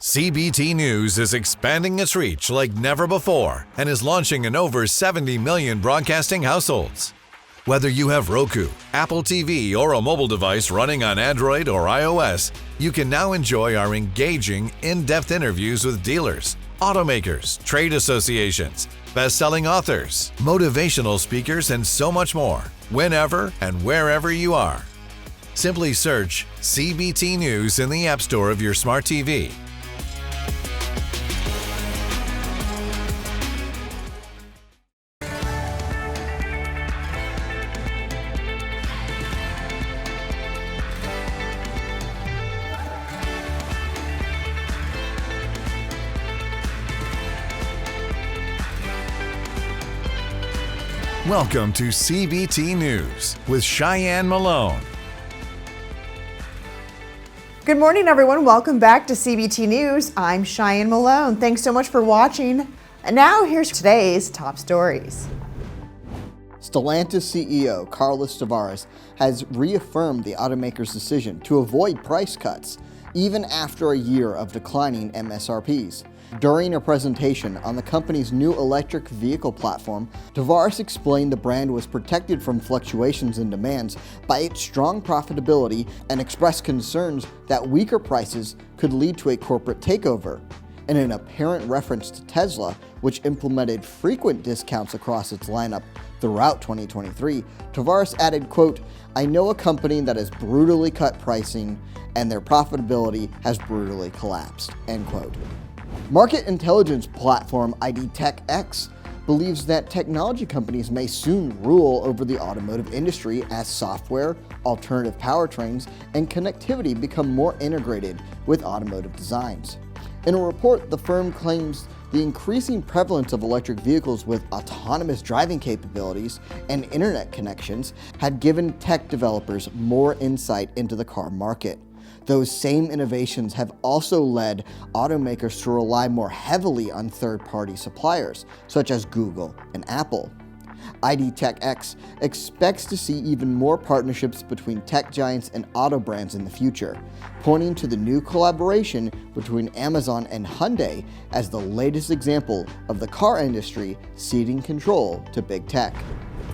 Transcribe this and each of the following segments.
CBT News is expanding its reach like never before and is launching in over 70 million broadcasting households. Whether you have Roku, Apple TV, or a mobile device running on Android or iOS, you can now enjoy our engaging, in-depth interviews with dealers, automakers, trade associations, best-selling authors, motivational speakers, and so much more, whenever and wherever you are. Simply search CBT News in the App Store of your smart TV. Welcome to CBT News with Shyann Malone. Good morning, everyone. Welcome back to CBT News. I'm Shyann Malone. Thanks so much for watching. And now here's today's top stories. Stellantis CEO Carlos Tavares has reaffirmed the automaker's decision to avoid price cuts, even after a year of declining MSRPs. During a presentation on the company's new electric vehicle platform, Tavares explained the brand was protected from fluctuations in demands by its strong profitability and expressed concerns that weaker prices could lead to a corporate takeover. In an apparent reference to Tesla, which implemented frequent discounts across its lineup throughout 2023, Tavares added, quote, "I know a company that has brutally cut pricing and their profitability has brutally collapsed," end quote. Market intelligence platform IDTechX believes that technology companies may soon rule over the automotive industry as software, alternative powertrains, and connectivity become more integrated with automotive designs. In a report, the firm claims the increasing prevalence of electric vehicles with autonomous driving capabilities and internet connections had given tech developers more insight into the car market. Those same innovations have also led automakers to rely more heavily on third-party suppliers, such as Google and Apple. IDTechX expects to see even more partnerships between tech giants and auto brands in the future, pointing to the new collaboration between Amazon and Hyundai as the latest example of the car industry ceding control to big tech.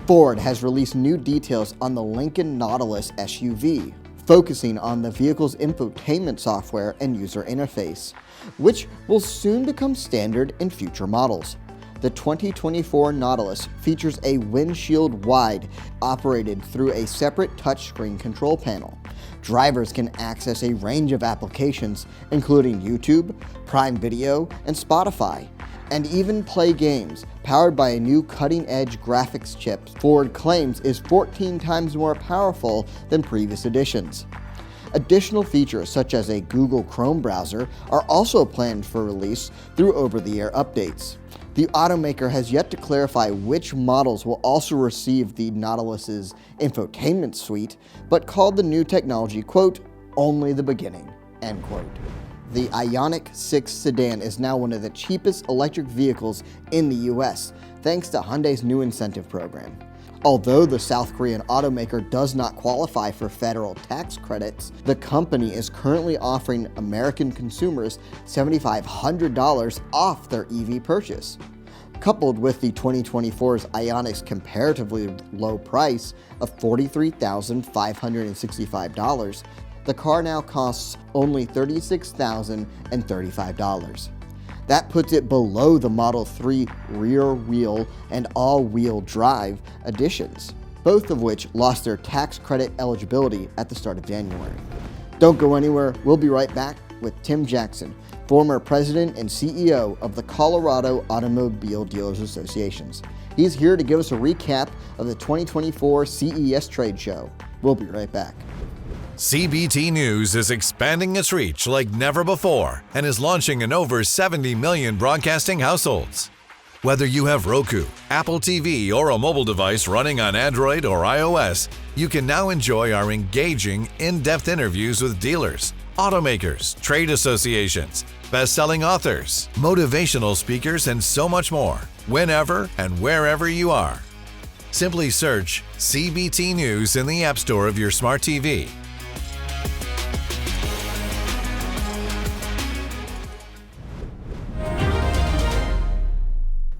Ford has released new details on the Lincoln Nautilus SUV, focusing on the vehicle's infotainment software and user interface, which will soon become standard in future models. The 2024 Nautilus features a windshield wide operated through a separate touchscreen control panel. Drivers can access a range of applications, including YouTube, Prime Video, and Spotify, and even play games powered by a new cutting-edge graphics chip Ford claims is 14 times more powerful than previous editions. Additional features such as a Google Chrome browser are also planned for release through over-the-air updates. The automaker has yet to clarify which models will also receive the Nautilus's infotainment suite, but called the new technology, quote, "only the beginning," end quote. The Ioniq 6 sedan is now one of the cheapest electric vehicles in the US, thanks to Hyundai's new incentive program. Although the South Korean automaker does not qualify for federal tax credits, the company is currently offering American consumers $7,500 off their EV purchase. Coupled with the 2024's Ioniq's comparatively low price of $43,565, the car now costs only $36,035. That puts it below the Model 3 rear-wheel and all-wheel drive editions, both of which lost their tax credit eligibility at the start of January. Don't go anywhere. We'll be right back with Tim Jackson, former president and CEO of the Colorado Automobile Dealers Associations. He's here to give us a recap of the 2024 CES trade show. We'll be right back. CBT News is expanding its reach like never before and is launching in over 70 million broadcasting households. Whether you have Roku, Apple TV, or a mobile device running on Android or iOS, you can now enjoy our engaging, in-depth interviews with dealers, automakers, trade associations, best-selling authors, motivational speakers, and so much more, whenever and wherever you are. Simply search CBT News in the App Store of your smart TV.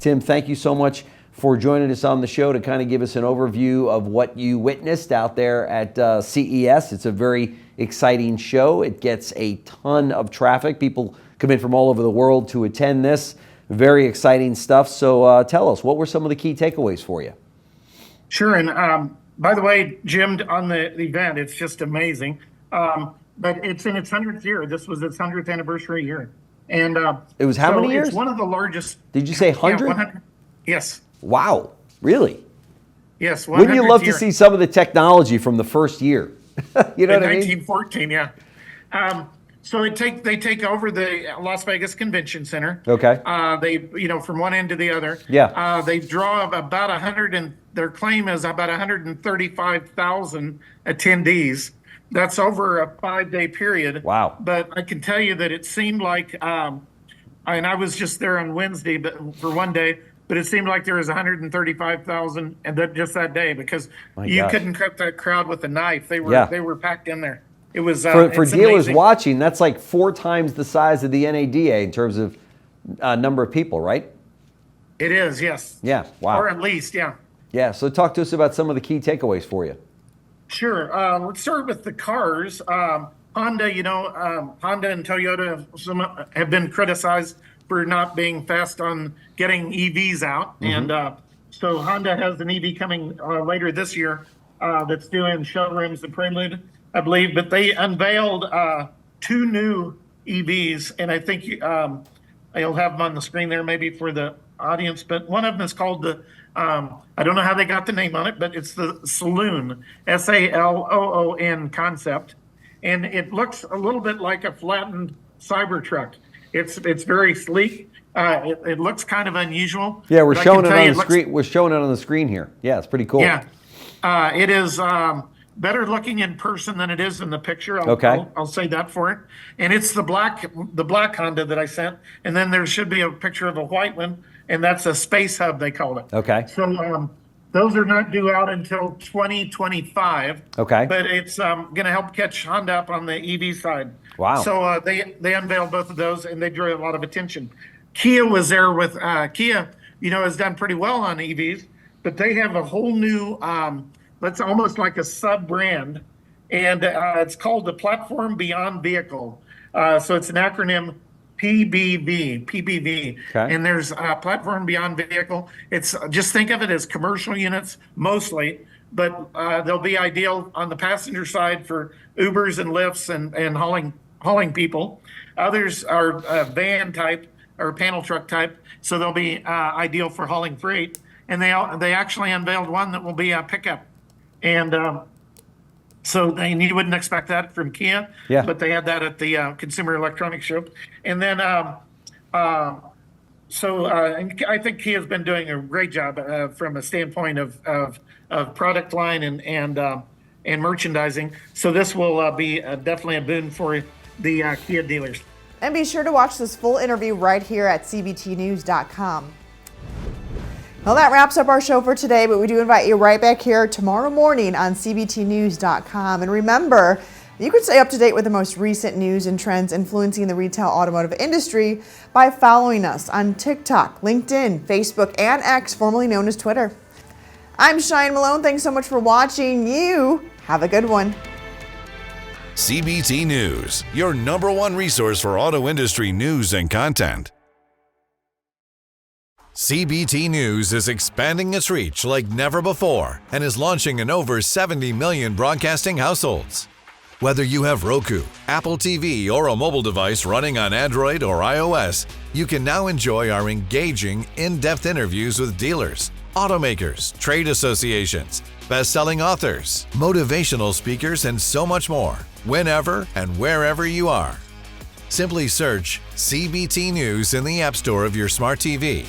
Tim, thank you so much for joining us on the show to kind of give us an overview of what you witnessed out there at CES. It's a very exciting show. It gets a ton of traffic. People come in from all over the world to attend this. Very exciting stuff. So tell us, what were some of the key takeaways for you? Sure. And by the way, Jim, on the event, it's just amazing. But it's in its 100th year. This was its 100th anniversary year. And it was how many years? It's one of the largest. Did you say 100? Yeah, 100. Yes. Wow. Really? Yes. Wouldn't you love to see some of the technology from the first year? You know what I mean? 1914, yeah. So they take over the Las Vegas Convention Center. Okay. From one end to the other. Yeah. They draw about 100, and their claim is about 135,000 attendees. That's over a 5-day period. Wow. But I can tell you that it seemed like, and I was just there on Wednesday, but for one day. But it seemed like there was 135,000, and just that day, because you couldn't cut that crowd with a knife. They were packed in there. It was for dealers amazing. watching. That's like 4 times the size of the NADA in terms of number of people, right? It is, yes. Yeah. Wow. Or at least, yeah. Yeah. So talk to us about some of the key takeaways for you. Sure. Let's start with the cars. Honda, Honda and Toyota have been criticized for not being fast on getting EVs out. Mm-hmm. And so Honda has an EV coming later this year that's due in showrooms, the Prelude, I believe. But they unveiled 2 new EVs, and I think you'll have them on the screen there maybe for the audience. But one of them is called the, I don't know how they got the name on it, but it's the Saloon, Saloon concept. And it looks a little bit like a flattened Cybertruck. It's very sleek. It looks kind of unusual. Yeah, we're showing it on the screen. We're showing it on the screen here. Yeah, it's pretty cool. Yeah, it is better looking in person than it is in the picture. I'll say that for it. And it's the black Honda that I sent. And then there should be a picture of a white one, and that's a Space Hub, they call it. Okay. So those are not due out until 2025. Okay. But it's going to help catch Honda up on the EV side. Wow. So they unveiled both of those, and they drew a lot of attention. Kia was there with Kia, has done pretty well on EVs, but they have a whole new, that's almost like a sub-brand, and it's called the Platform Beyond Vehicle. So it's an acronym PBV. Okay. And there's Platform Beyond Vehicle. It's just think of it as commercial units mostly, but they'll be ideal on the passenger side for Ubers and Lyfts and hauling people. Others are van type or panel truck type, so they'll be ideal for hauling freight. And they actually unveiled one that will be a pickup, and you wouldn't expect that from Kia, but they had that at the Consumer Electronics Show. And then and I think Kia's been doing a great job from a standpoint of product line and merchandising. So this will be definitely a boon for the Kia dealers. And be sure to watch this full interview right here at cbtnews.com. Well, that wraps up our show for today, but we do invite you right back here tomorrow morning on cbtnews.com. And remember, you can stay up to date with the most recent news and trends influencing the retail automotive industry by following us on TikTok, LinkedIn, Facebook, and X, formerly known as Twitter. I'm Shyann Malone. Thanks so much for watching. You have a good one. CBT News, your #1 resource for auto industry news and content. CBT News is expanding its reach like never before and is launching in over 70 million broadcasting households. Whether you have Roku, Apple TV, or a mobile device running on Android or iOS, you can now enjoy our engaging, in-depth interviews with dealers, automakers, trade associations, best-selling authors, motivational speakers, and so much more, whenever and wherever you are. Simply search CBT News in the App Store of your smart TV